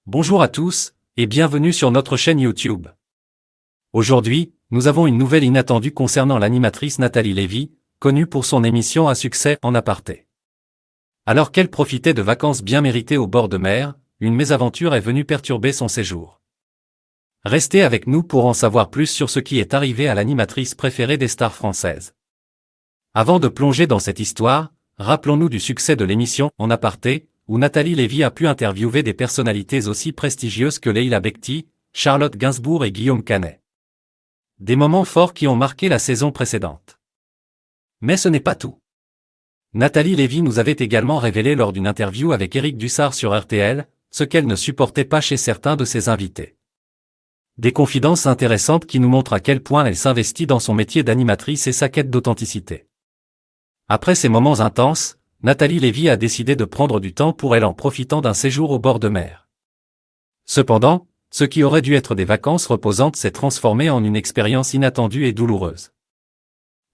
Bonjour à tous, et bienvenue sur notre chaîne YouTube. Aujourd'hui, nous avons une nouvelle inattendue concernant l'animatrice Nathalie Lévy, connue pour son émission à succès En aparté. Alors qu'elle profitait de vacances bien méritées au bord de mer, une mésaventure est venue perturber son séjour. Restez avec nous pour en savoir plus sur ce qui est arrivé à l'animatrice préférée des stars françaises. Avant de plonger dans cette histoire, rappelons-nous du succès de l'émission En aparté, où Nathalie Lévy a pu interviewer des personnalités aussi prestigieuses que Leila Bekti, Charlotte Gainsbourg et Guillaume Canet. Des moments forts qui ont marqué la saison précédente. Mais ce n'est pas tout. Nathalie Lévy nous avait également révélé lors d'une interview avec Éric Dussart sur RTL, ce qu'elle ne supportait pas chez certains de ses invités. Des confidences intéressantes qui nous montrent à quel point elle s'investit dans son métier d'animatrice et sa quête d'authenticité. Après ces moments intenses, Nathalie Lévy a décidé de prendre du temps pour elle en profitant d'un séjour au bord de mer. Cependant, ce qui aurait dû être des vacances reposantes s'est transformé en une expérience inattendue et douloureuse.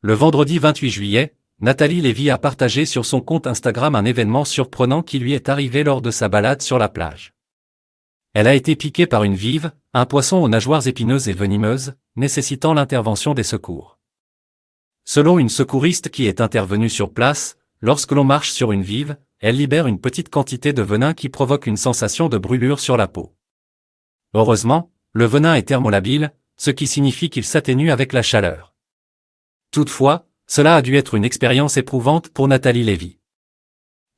Le vendredi 28 juillet, Nathalie Lévy a partagé sur son compte Instagram un événement surprenant qui lui est arrivé lors de sa balade sur la plage. Elle a été piquée par une vive, un poisson aux nageoires épineuses et venimeuses, nécessitant l'intervention des secours. Selon une secouriste qui est intervenue sur place, lorsque l'on marche sur une vive, elle libère une petite quantité de venin qui provoque une sensation de brûlure sur la peau. Heureusement, le venin est thermolabile, ce qui signifie qu'il s'atténue avec la chaleur. Toutefois, cela a dû être une expérience éprouvante pour Nathalie Lévy.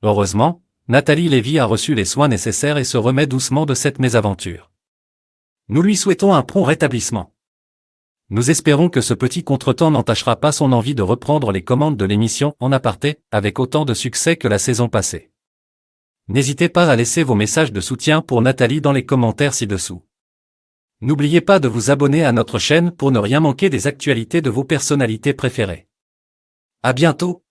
Heureusement, Nathalie Lévy a reçu les soins nécessaires et se remet doucement de cette mésaventure. Nous lui souhaitons un prompt rétablissement. Nous espérons que ce petit contretemps n'entachera pas son envie de reprendre les commandes de l'émission En aparté, avec autant de succès que la saison passée. N'hésitez pas à laisser vos messages de soutien pour Nathalie dans les commentaires ci-dessous. N'oubliez pas de vous abonner à notre chaîne pour ne rien manquer des actualités de vos personnalités préférées. À bientôt!